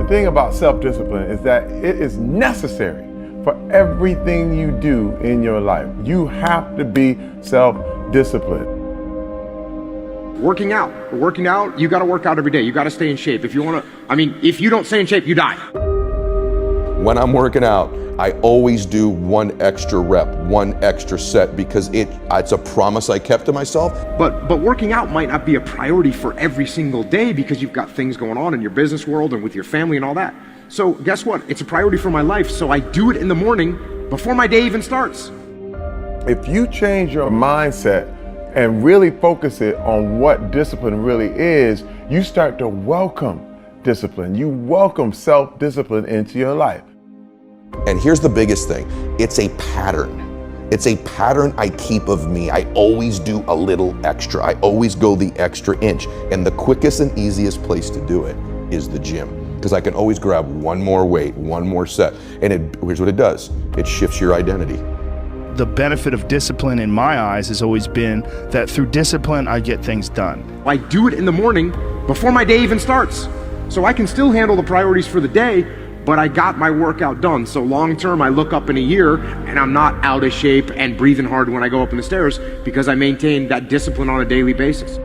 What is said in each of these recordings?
The thing about self-discipline is that it is necessary for everything you do in your life. You have to be self-disciplined. Working out, you gotta work out every day. You gotta stay in shape. If you don't stay in shape, you die. When I'm working out, I always do one extra rep, one extra set, because it's a promise I kept to myself. But working out might not be a priority for every single day because you've got things going on in your business world and with your family and all that. So guess what? It's a priority for my life, so I do it in the morning before my day even starts. If you change your mindset and really focus it on what discipline really is, you start to welcome discipline. You welcome self-discipline into your life. And here's the biggest thing. It's a pattern. It's a pattern I keep of me. I always do a little extra. I always go the extra inch. And the quickest and easiest place to do it is the gym. Because I can always grab one more weight, one more set. And here's what it does. It shifts your identity. The benefit of discipline in my eyes has always been that through discipline, I get things done. I do it in the morning before my day even starts. So I can still handle the priorities for the day, but I got my workout done. So long term, I look up in a year and I'm not out of shape and breathing hard when I go up in the stairs because I maintain that discipline on a daily basis.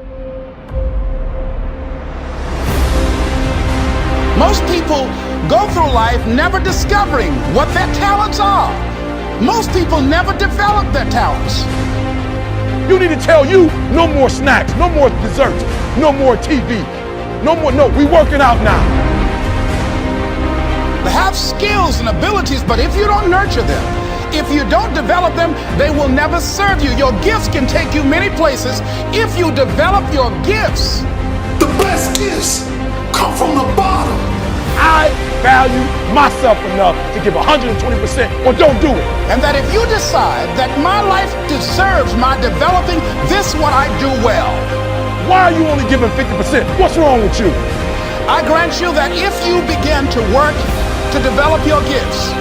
Most people go through life never discovering what their talents are. Most people never develop their talents. You need to tell you, no more snacks, no more desserts, no more TV, we working out now. They have skills and abilities, but if you don't nurture them, if you don't develop them, they will never serve you. Your gifts can take you many places if you develop your gifts. The best gifts come from the bottom. I value myself enough to give 120% or don't do it. And that if you decide that my life deserves my developing this what I do well. Why are you only giving 50%? What's wrong with you? I grant you that if you begin to work to develop your gifts,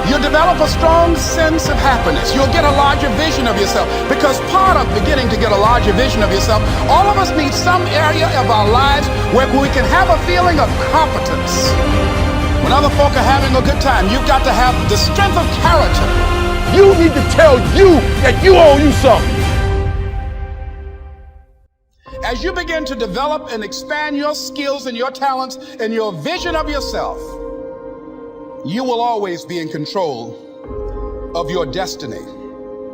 you'll develop a strong sense of happiness. You'll get a larger vision of yourself, because part of beginning to get a larger vision of yourself, all of us need some area of our lives where we can have a feeling of competence. When other folk are having a good time, you've got to have the strength of character. You need to tell you that you owe you something. As you begin to develop and expand your skills and your talents and your vision of yourself, you will always be in control of your destiny.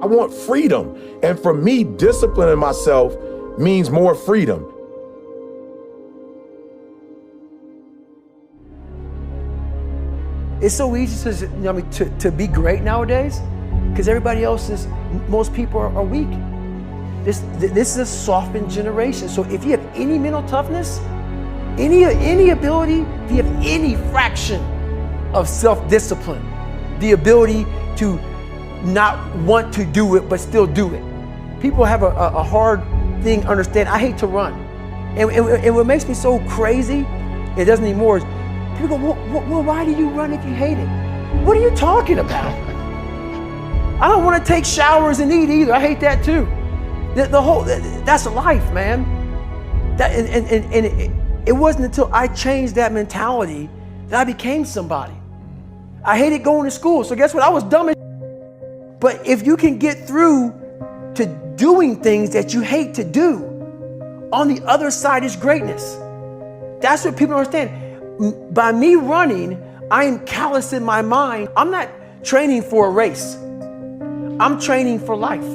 I want freedom. And for me, disciplining myself means more freedom. It's so easy to be great nowadays because most people are weak. This is a softened generation. So if you have any mental toughness, any ability, if you have any fraction of self-discipline, the ability to not want to do it but still do it. People have a hard thing understand. I hate to run. And what makes me so crazy, it doesn't anymore, is people go, well, why do you run if you hate it? What are you talking about? I don't want to take showers and eat either. I hate that too. That's life, man. It wasn't until I changed that mentality that I became somebody. I hated going to school, so guess what? I was dumb as But if you can get through to doing things that you hate to do, on the other side is greatness. That's what people don't understand. By me running, I am callous in my mind. I'm not training for a race. I'm training for life.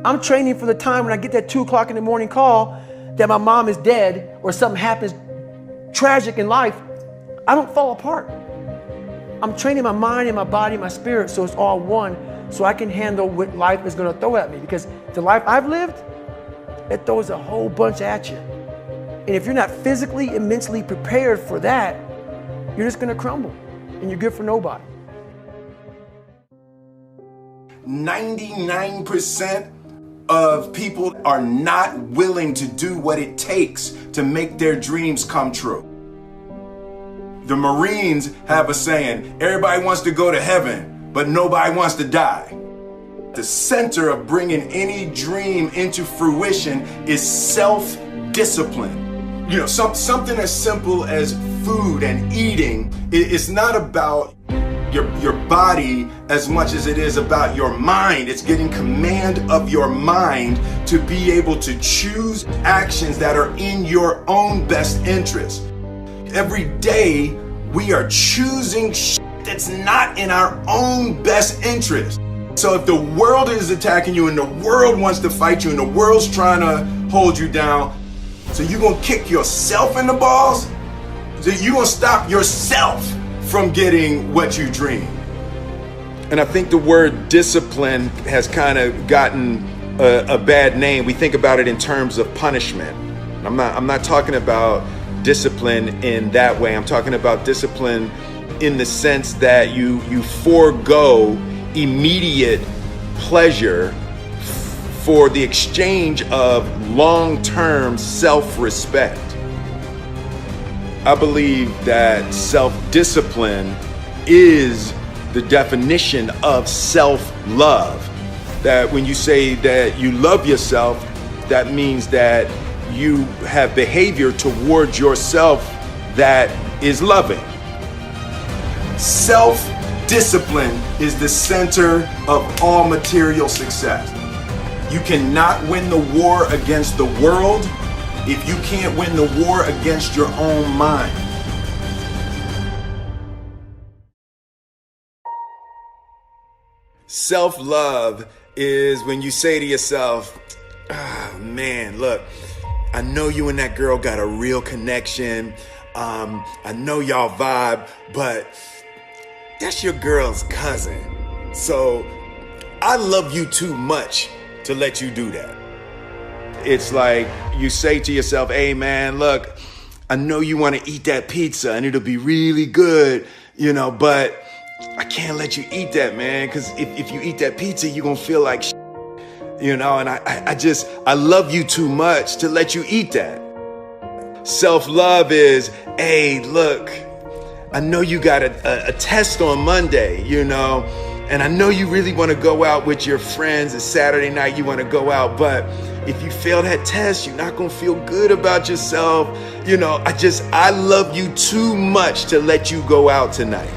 I'm training for the time when I get that 2 o'clock in the morning call that my mom is dead or something happens tragic in life. I don't fall apart. I'm training my mind and my body and my spirit so it's all one, so I can handle what life is going to throw at me. Because the life I've lived, it throws a whole bunch at you. And if you're not physically and mentally prepared for that, you're just going to crumble and you're good for nobody. 99% of people are not willing to do what it takes to make their dreams come true. The Marines have a saying, everybody wants to go to heaven, but nobody wants to die. The center of bringing any dream into fruition is self-discipline. You know, something as simple as food and eating, it's not about your body as much as it is about your mind. It's getting command of your mind to be able to choose actions that are in your own best interest. Every day we are choosing that's not in our own best interest. So if the world is attacking you and the world wants to fight you and the world's trying to hold you down, so you're gonna kick yourself in the balls? So you're gonna stop yourself from getting what you dream. And I think the word discipline has kind of gotten a bad name. We think about it in terms of punishment. I'm not talking about discipline in that way. I'm talking about discipline in the sense that you forego immediate pleasure for the exchange of long-term self-respect. I believe that self-discipline is the definition of self-love. That when you say that you love yourself, that means that you have behavior towards yourself that is loving. Self-discipline is the center of all material success. You cannot win the war against the world if you can't win the war against your own mind. Self-love is when you say to yourself, oh, man, look, I know you and that girl got a real connection. I know y'all vibe, but that's your girl's cousin. So I love you too much to let you do that. It's like you say to yourself, hey man, look, I know you want to eat that pizza and it'll be really good, but I can't let you eat that, man, because if you eat that pizza, you're going to feel like shit, and I love you too much to let you eat that. Self-love is, hey, look, I know you got a test on Monday, and I know you really want to go out with your friends. It's Saturday night, you want to go out, but if you fail that test, you're not going to feel good about yourself. I love you too much to let you go out tonight.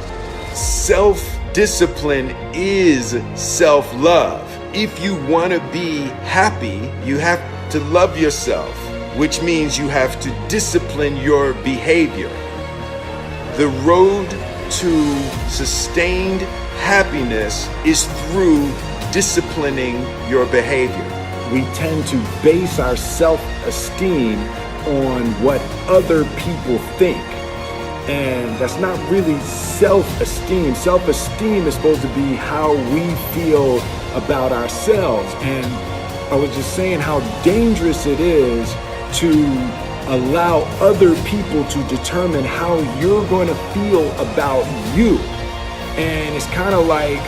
Self-discipline is self-love. If you want to be happy, you have to love yourself, which means you have to discipline your behavior. The road to sustained happiness is through disciplining your behavior. We tend to base our self-esteem on what other people think. And that's not really self-esteem. Self-esteem is supposed to be how we feel about ourselves. And I was just saying how dangerous it is to allow other people to determine how you're going to feel about you. And it's kind of like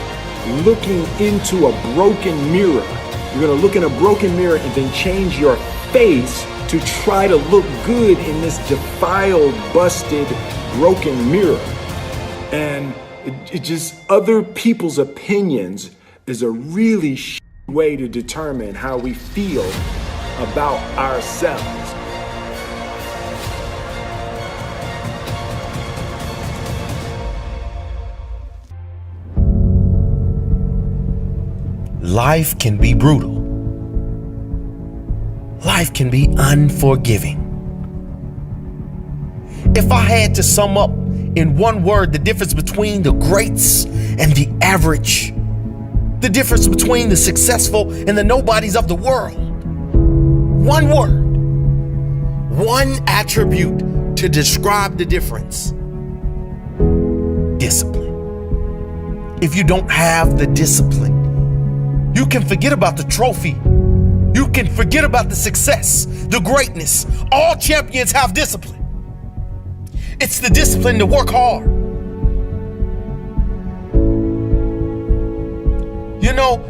looking into a broken mirror. You're going to look in a broken mirror and then change your face to try to look good in this defiled, busted, broken mirror. And it just, other people's opinions is a really way to determine how we feel about ourselves. Life can be brutal. Life can be unforgiving. If I had to sum up in one word the difference between the greats and the average, the difference between the successful and the nobodies of the world, one word, one attribute to describe the difference: discipline. If you don't have the discipline, you can forget about the trophy. You can forget about the success, the greatness. All champions have discipline. It's the discipline to work hard.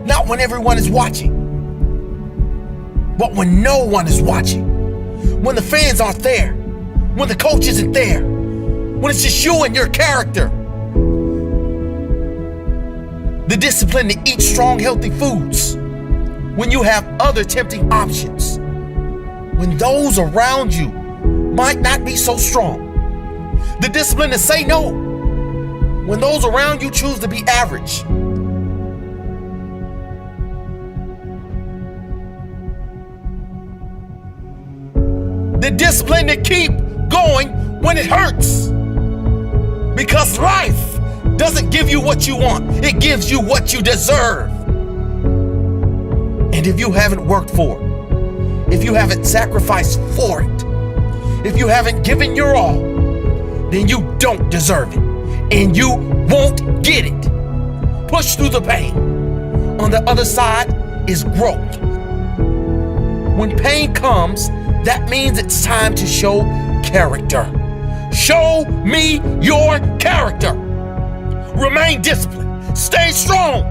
Not when everyone is watching, but when no one is watching. When the fans aren't there, when the coach isn't there, when it's just you and your character. The discipline to eat strong, healthy foods when you have other tempting options. When those around you might not be so strong. The discipline to say no when those around you choose to be average. The discipline to keep going when it hurts. Because life doesn't give you what you want, it gives you what you deserve. And if you haven't worked for it, if you haven't sacrificed for it, if you haven't given your all, then you don't deserve it. And you won't get it. Push through the pain. On the other side is growth. When pain comes, that means it's time to show character. Show me your character. Remain disciplined. Stay strong.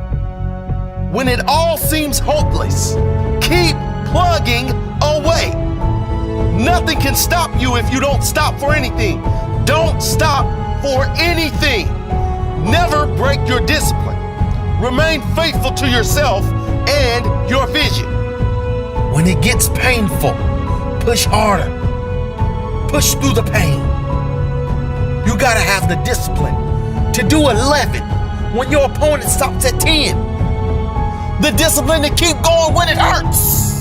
When it all seems hopeless, keep plugging away. Nothing can stop you if you don't stop for anything. Don't stop for anything. Never break your discipline. Remain faithful to yourself and your vision. When it gets painful, push harder. Push through the pain. You gotta have the discipline to do 11 when your opponent stops at 10. The discipline to keep going when it hurts.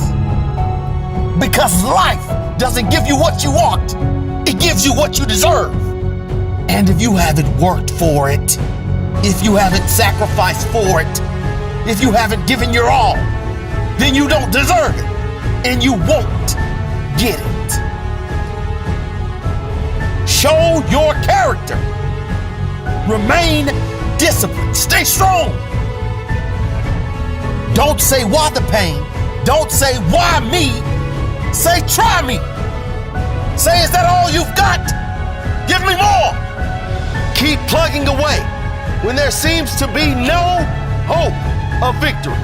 Because life doesn't give you what you want, it gives you what you deserve. And if you haven't worked for it, if you haven't sacrificed for it, if you haven't given your all, then you don't deserve it, and you won't get it. Show your character. Remain disciplined. Stay strong. Don't say why the pain. Don't say why me. Say try me. Say, is that all you've got? Give me more. Keep plugging away when there seems to be no hope of victory.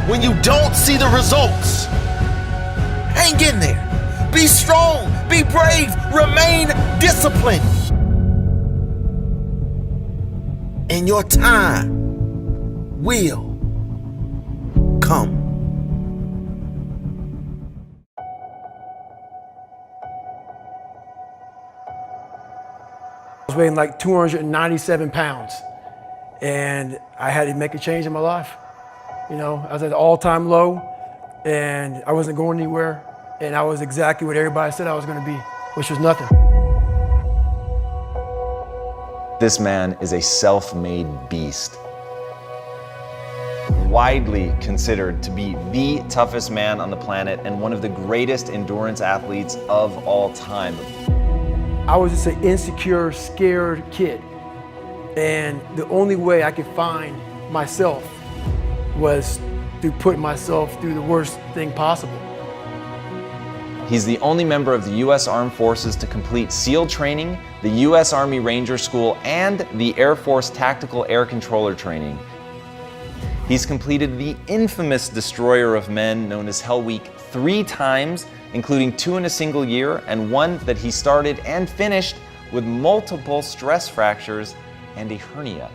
When you don't see the results, hang in there. Be strong. Be brave. Remain disciplined. And your time will come. I was weighing like 297 pounds, and I had to make a change in my life. You know, I was at an all-time low, and I wasn't going anywhere, and I was exactly what everybody said I was going to be, which was nothing. This man is a self-made beast. Widely considered to be the toughest man on the planet and one of the greatest endurance athletes of all time. I was just an insecure, scared kid. And the only way I could find myself was through putting myself through the worst thing possible. He's the only member of the U.S. Armed Forces to complete SEAL training, the U.S. Army Ranger School, and the Air Force Tactical Air Controller training. He's completed the infamous Destroyer of Men known as Hell Week 3 times, including 2 in a single year, and 1 that he started and finished with multiple stress fractures and a hernia.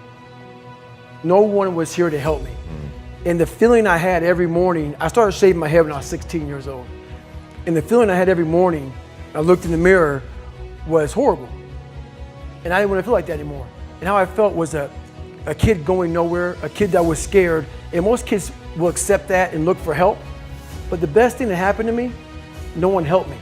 No one was here to help me. And the feeling I had every morning, I started shaving my head when I was 16 years old. And the feeling I had every morning, I looked in the mirror, was horrible. And I didn't want to feel like that anymore. And how I felt was a kid going nowhere, a kid that was scared. And most kids will accept that and look for help. But the best thing that happened to me, no one helped me.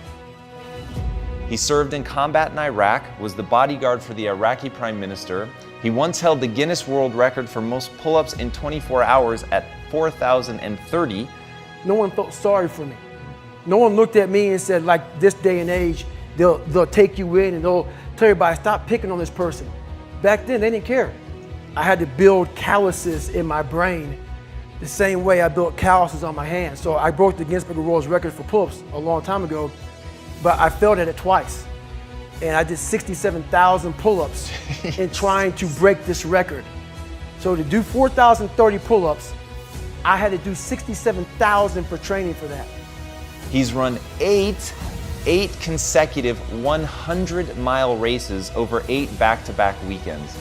He served in combat in Iraq, was the bodyguard for the Iraqi Prime Minister. He once held the Guinness World Record for most pull-ups in 24 hours at 4,030. No one felt sorry for me. No one looked at me and said, like this day and age, they'll take you in and they'll tell everybody, stop picking on this person. Back then, they didn't care. I had to build calluses in my brain the same way I built calluses on my hands. So I broke the Guinness Book of World Records for pull-ups a long time ago, but I failed at it twice. And I did 67,000 pull-ups in trying to break this record. So to do 4,030 pull-ups, I had to do 67,000 for training for that. He's run eight consecutive 100-mile races over 8 back-to-back weekends.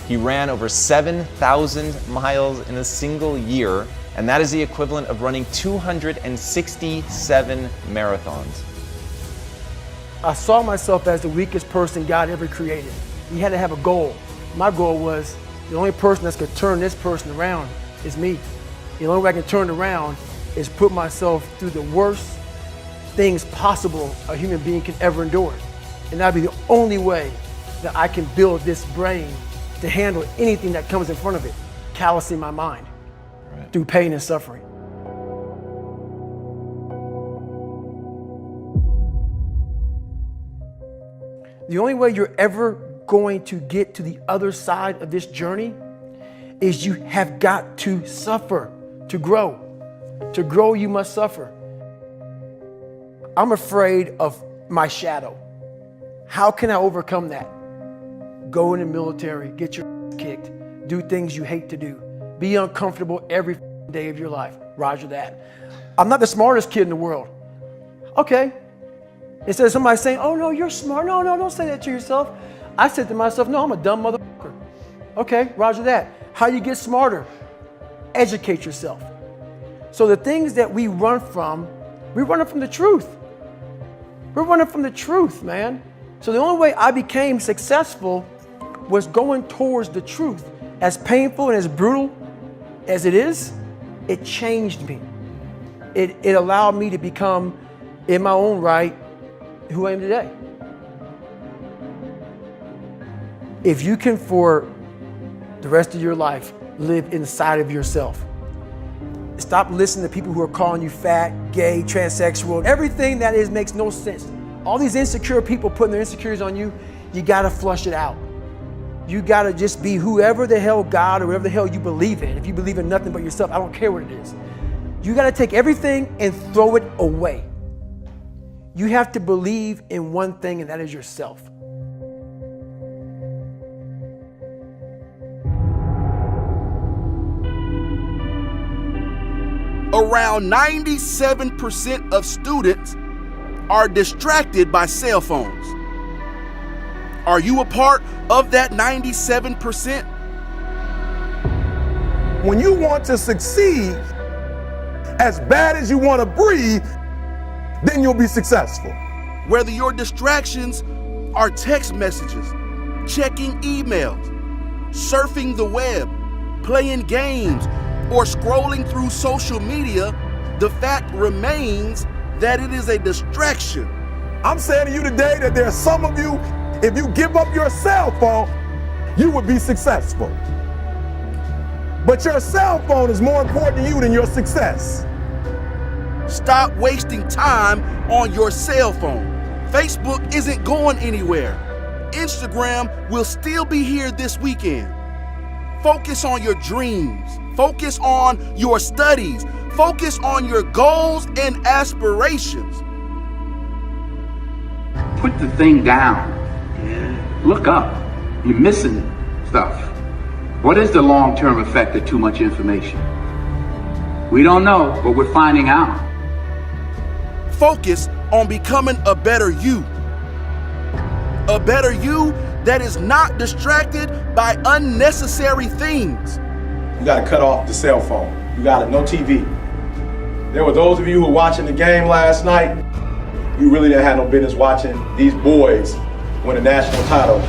He ran over 7,000 miles in a single year, and that is the equivalent of running 267 marathons. I saw myself as the weakest person God ever created. You had to have a goal. My goal was the only person that's gonna turn this person around is me. The only way I can turn it around is put myself through the worst things possible a human being can ever endure. And that'd be the only way that I can build this brain to handle anything that comes in front of it, callousing my mind through pain and suffering. The only way you're ever going to get to the other side of this journey is you have got to suffer to grow. To grow, you must suffer. I'm afraid of my shadow. How can I overcome that? Go in the military, get your kicked, do things you hate to do, be uncomfortable every day of your life. Roger that. I'm not the smartest kid in the world. Okay. Instead of somebody saying, oh no, you're smart. No, don't say that to yourself. I said to myself, no, I'm a dumb motherfucker. Okay, roger that. How do you get smarter? Educate yourself. So the things that we run from the truth. We're running from the truth, man. So the only way I became successful was going towards the truth. As painful and as brutal as it is, it changed me. It allowed me to become, in my own right, who I am today. If you can, for the rest of your life, live inside of yourself, stop listening to people who are calling you fat, gay, transsexual. Everything that is makes no sense. All these insecure people putting their insecurities on you, you gotta flush it out. You gotta just be whoever the hell God or whatever the hell you believe in. If you believe in nothing but yourself, I don't care what it is. You gotta take everything and throw it away. You have to believe in one thing, and that is yourself. Around 97% of students are distracted by cell phones. Are you a part of that 97%? When you want to succeed as bad as you want to breathe, then you'll be successful. Whether your distractions are text messages, checking emails, surfing the web, playing games, or scrolling through social media, the fact remains that it is a distraction. I'm saying to you today that there are some of you, if you give up your cell phone, you would be successful. But your cell phone is more important to you than your success. Stop wasting time on your cell phone. Facebook isn't going anywhere. Instagram will still be here this weekend. Focus on your dreams. Focus on your studies. Focus on your goals and aspirations. Put the thing down. Look up. You're missing stuff. What is the long-term effect of too much information? We don't know, but we're finding out. Focus on becoming a better you. A better you that is not distracted by unnecessary things. You gotta cut off the cell phone. You gotta, no TV. There were those of you who were watching the game last night, you really didn't have no business watching these boys win a national title,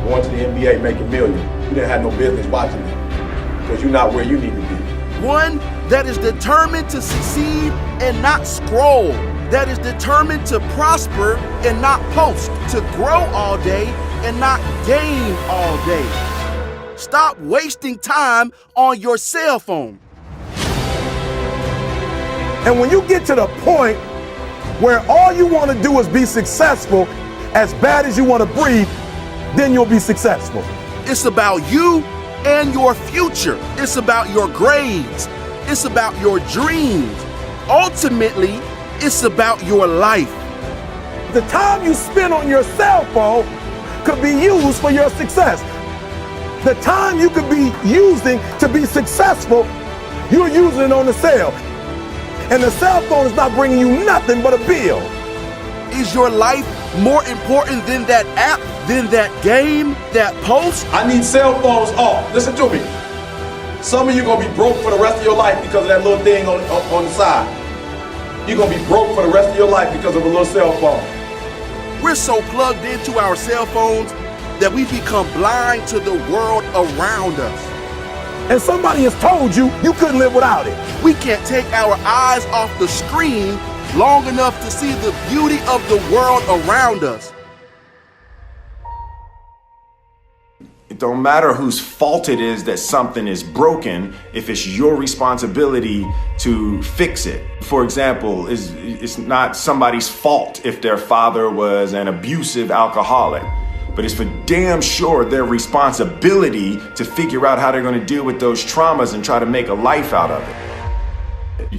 going to the NBA making millions. You didn't have no business watching them because you're not where you need to be. One that is determined to succeed and not scroll. That is determined to prosper and not post. To grow all day and not gain all day. Stop wasting time on your cell phone. And when you get to the point where all you want to do is be successful, as bad as you want to breathe, then you'll be successful. It's about you and your future. It's about your grades. It's about your dreams. Ultimately, it's about your life. The time you spend on your cell phone could be used for your success. The time you could be using to be successful, you're using it on the cell. And the cell phone is not bringing you nothing but a bill. Is your life more important than that app, than that game, that post? I need cell phones off. Listen to me. Some of you gonna be broke for the rest of your life because of that little thing on the side. You're gonna be broke for the rest of your life because of a little cell phone. We're so plugged into our cell phones that we become blind to the world around us. And somebody has told you you couldn't live without it. We can't take our eyes off the screen long enough to see the beauty of the world around us. It don't matter whose fault it is that something is broken if it's your responsibility to fix it. For example, it's not somebody's fault if their father was an abusive alcoholic, but it's for damn sure their responsibility to figure out how they're going to deal with those traumas and try to make a life out of it.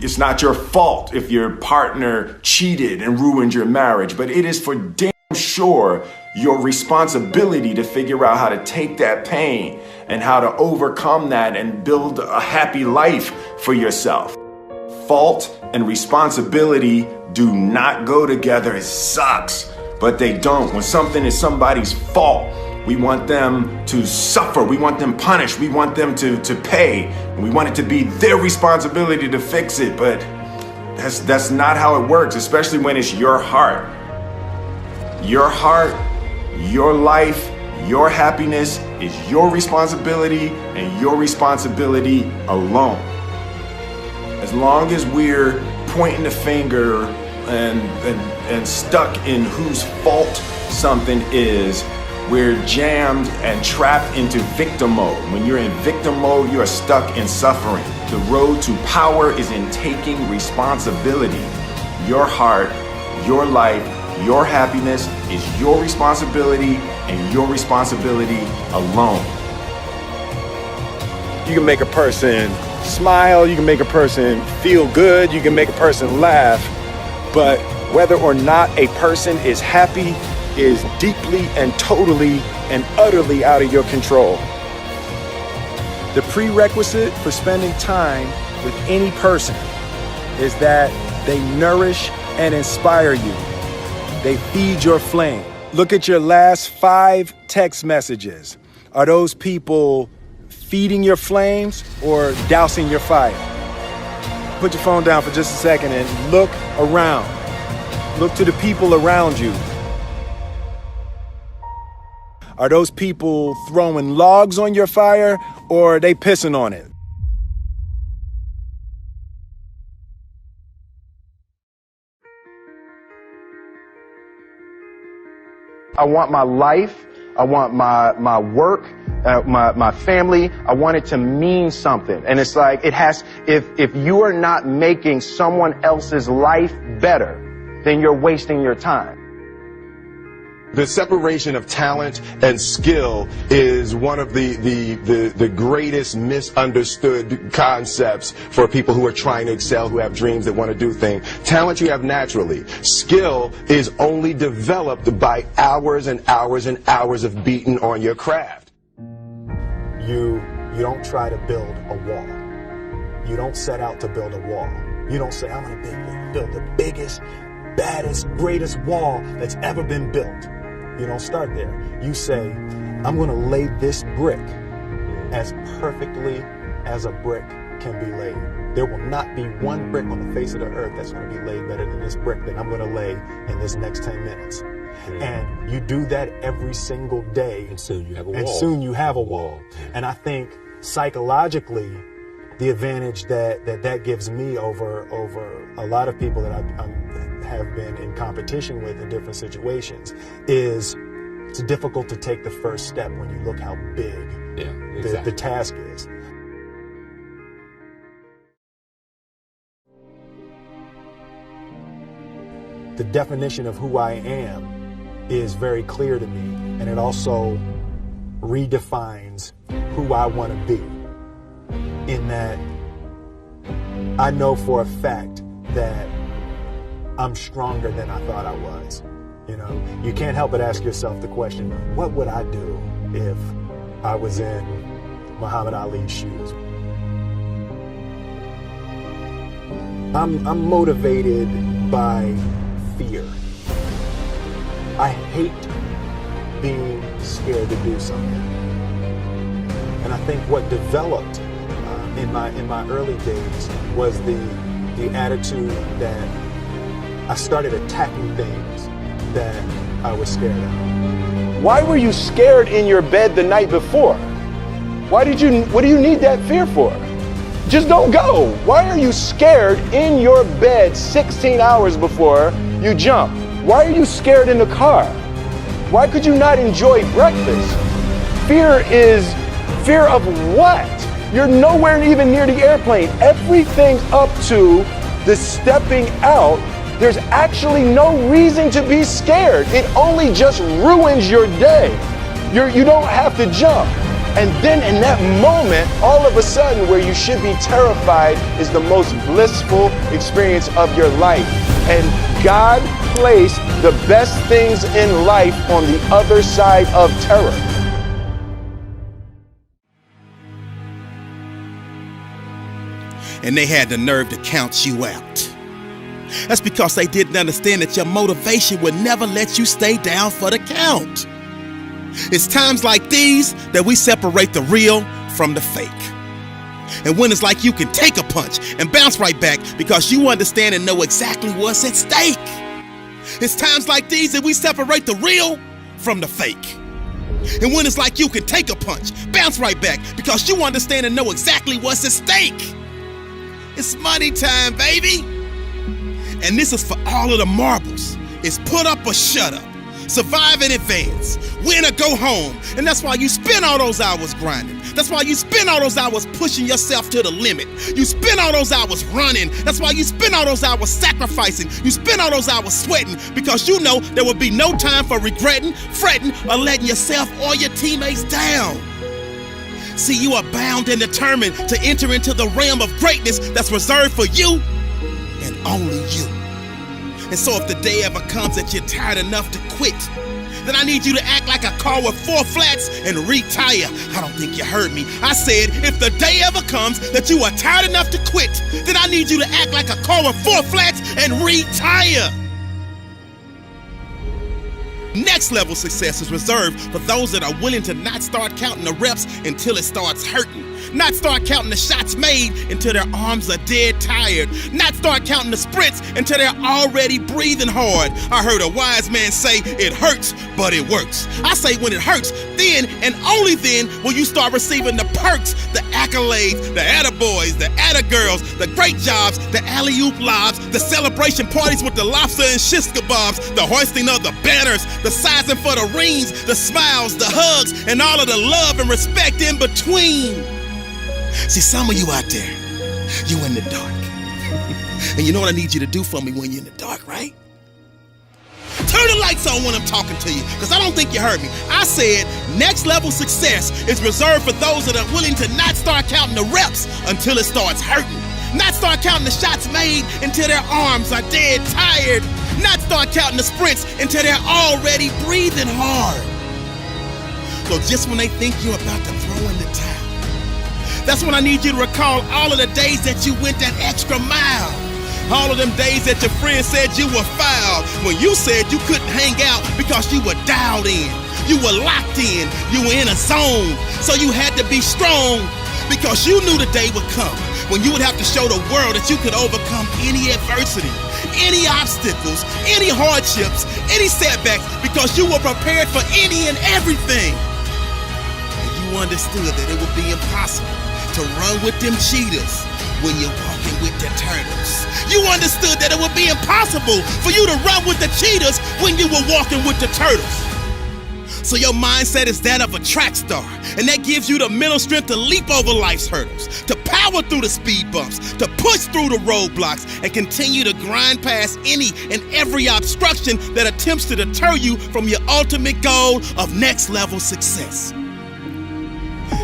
It's not your fault if your partner cheated and ruined your marriage, but it is for damn sure your responsibility to figure out how to take that pain and how to overcome that and build a happy life for yourself. Fault and responsibility do not go together. It sucks, but they don't. When something is somebody's fault, we want them to suffer. We want them punished. We want them to pay. And we want it to be their responsibility to fix it, but that's not how it works, especially when it's your heart. Your heart, your life, your happiness is your responsibility and your responsibility alone. As long as we're pointing the finger and stuck in whose fault something is, we're jammed and trapped into victim mode. When you're in victim mode, you are stuck in suffering. The road to power is in taking responsibility. Your heart, your life, your happiness is your responsibility and your responsibility alone. You can make a person smile, you can make a person feel good, you can make a person laugh, but whether or not a person is happy is deeply and totally and utterly out of your control. The prerequisite for spending time with any person is that they nourish and inspire you. They feed your flame. Look at your last 5 text messages. Are those people feeding your flames or dousing your fire? Put your phone down for just a second and look around. Look to the people around you. Are those people throwing logs on your fire or are they pissing on it? I want my life, I want my work, my family, I want it to mean something. And it's like, if you are not making someone else's life better, then you're wasting your time. The separation of talent and skill is one of the greatest misunderstood concepts for people who are trying to excel, who have dreams, that want to do things. Talent you have naturally. Skill is only developed by hours and hours and hours of beating on your craft. You don't try to build a wall. You don't set out to build a wall. You don't say, I'm going to build the biggest, baddest, greatest wall that's ever been built. You don't start there. You say, I'm going to lay this brick as perfectly as a brick can be laid. There will not be one brick on the face of the earth that's going to be laid better than this brick that I'm going to lay in this next 10 minutes. And you do that every single day. And soon you have a wall. And soon you have a wall. And I think psychologically, the advantage that gives me over a lot of people that I have been in competition with in different situations is it's difficult to take the first step when you look how big the task is. The definition of who I am is very clear to me, and it also redefines who I want to be, in that I know for a fact that I'm stronger than I thought I was. You know, you can't help but ask yourself the question, what would I do if I was in Muhammad Ali's shoes? I'm motivated by fear. I hate being scared to do something. And I think what developed in my early days was the attitude that I started attacking things that I was scared of. Why were you scared in your bed the night before? What do you need that fear for? Just don't go. Why are you scared in your bed 16 hours before you jump? Why are you scared in the car? Why could you not enjoy breakfast? Fear of what? You're nowhere even near the airplane. Everything up to the stepping out, there's actually no reason to be scared. It only just ruins your day. You don't have to jump. And then in that moment, all of a sudden, where you should be terrified is the most blissful experience of your life. And God placed the best things in life on the other side of terror. And they had the nerve to count you out. That's because they didn't understand that your motivation would never let you stay down for the count. It's times like these that we separate the real from the fake. And when it's like you can take a punch and bounce right back because you understand and know exactly what's at stake. It's times like these that we separate the real from the fake. And when it's like you can take a punch, bounce right back because you understand and know exactly what's at stake. It's money time, baby. And this is for all of the marbles. It's put up or shut up. Survive in advance, win or go home. And that's why you spend all those hours grinding. That's why you spend all those hours pushing yourself to the limit. You spend all those hours running. That's why you spend all those hours sacrificing. You spend all those hours sweating because you know there will be no time for regretting, fretting, or letting yourself or your teammates down. See, you are bound and determined to enter into the realm of greatness that's reserved for you and only you. And so if the day ever comes that you're tired enough to quit, then I need you to act like a car with 4 flats and retire. I don't think you heard me. I said, if the day ever comes that you are tired enough to quit, then I need you to act like a car with 4 flats and retire. Next level success is reserved for those that are willing to not start counting the reps until it starts hurting. Not start counting the shots made until their arms are dead tired. Not start counting the sprints until they're already breathing hard. I heard a wise man say, it hurts, but it works. I say when it hurts, then and only then will you start receiving the perks, the accolades, the attaboys, the attagirls, the great jobs, the alley-oop lobs, the celebration parties with the lobster and shish kebabs, the hoisting of the banners, the sizing for the rings, the smiles, the hugs, and all of the love and respect in between. See, some of you out there, you in the dark. And you know what I need you to do for me when you're in the dark, right? Turn the lights on when I'm talking to you, because I don't think you heard me. I said next level success is reserved for those that are willing to not start counting the reps until it starts hurting. Not start counting the shots made until their arms are dead tired. Not start counting the sprints until they're already breathing hard. So just when they think you're about to throw in the towel, that's when I need you to recall all of the days that you went that extra mile. All of them days that your friends said you were foul. When you said you couldn't hang out because you were dialed in. You were locked in. You were in a zone. So you had to be strong because you knew the day would come when you would have to show the world that you could overcome any adversity, any obstacles, any hardships, any setbacks, because you were prepared for any and everything. And you understood that it would be impossible to run with them cheetahs when you're walking with the turtles. You understood that it would be impossible for you to run with the cheetahs when you were walking with the turtles. So your mindset is that of a track star, and that gives you the mental strength to leap over life's hurdles, to power through the speed bumps, to push through the roadblocks, and continue to grind past any and every obstruction that attempts to deter you from your ultimate goal of next level success.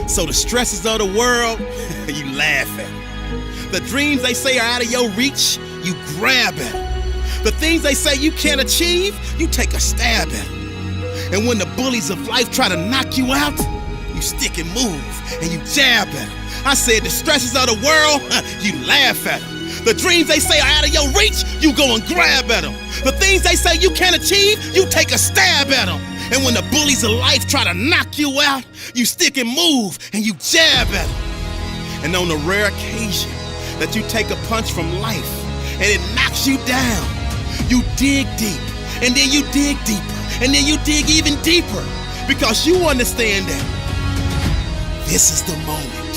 So the stresses of the world, you laugh at them. The dreams they say are out of your reach, you grab at them. The things they say you can't achieve, you take a stab at them. And when the bullies of life try to knock you out, you stick and move and you jab at them. I said the stresses of the world, you laugh at them. The dreams they say are out of your reach, you go and grab at them. The things they say you can't achieve, you take a stab at them. And when the bullies of life try to knock you out, you stick and move and you jab at them. And on the rare occasion that you take a punch from life and it knocks you down, you dig deep, and then you dig deeper, and then you dig even deeper. because you understand that this is the moment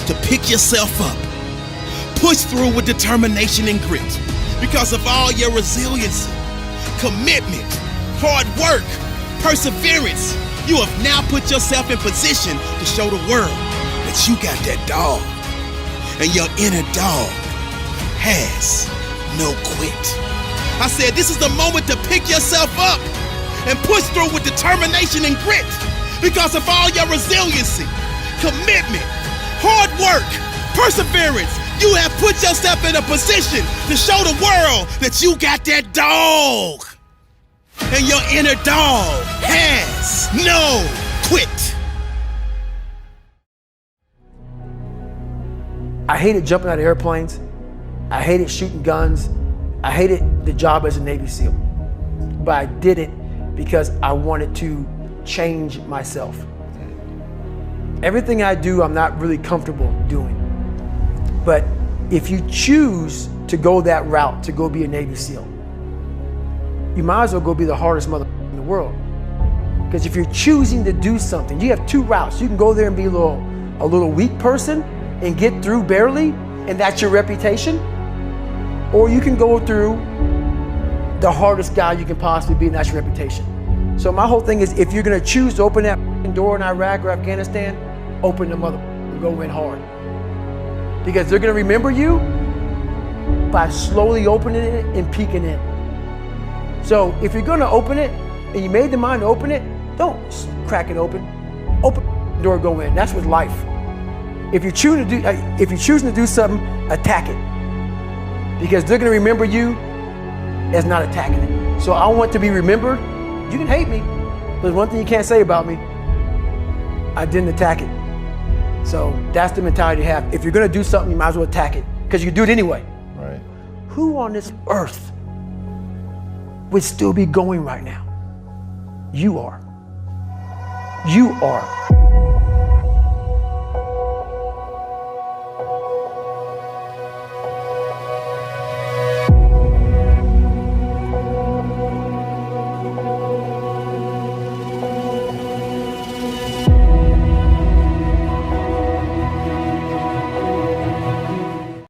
to pick yourself up, push through with determination and grit because of all your resilience, commitment, hard work, perseverance. You have now put yourself in position to show the world that you got that dog, and your inner dog has no quit. I said this is the moment to pick yourself up and push through with determination and grit because of all your resiliency, commitment, hard work, perseverance. You have put yourself in a position to show the world that you got that dog, and your inner dog has no quit. I hated jumping out of airplanes. I hated shooting guns. I hated the job as a Navy SEAL. But I did it because I wanted to change myself. Everything I do, I'm not really comfortable doing. But if you choose to go that route, to go be a Navy SEAL, you might as well go be the hardest mother in the world. Because if you're choosing to do something, you have two routes. You can go there and be a little weak person and get through barely, and that's your reputation. Or you can go through the hardest guy you can possibly be, and that's your reputation. So my whole thing is, if you're gonna choose to open that door in Iraq or Afghanistan, open the mother and go in hard. Because they're gonna remember you by slowly opening it and peeking in. So if you're gonna open it, and you made the mind to open it, don't crack it open. Open the door, go in. That's with life. If you're choosing to do something, attack it. Because they're gonna remember you as not attacking it. So I want to be remembered. You can hate me, but there's one thing you can't say about me. I didn't attack it. So that's the mentality to have. If you're gonna do something, you might as well attack it, because you can do it anyway. Right. Who on this earth would still be going right now? You are. You are.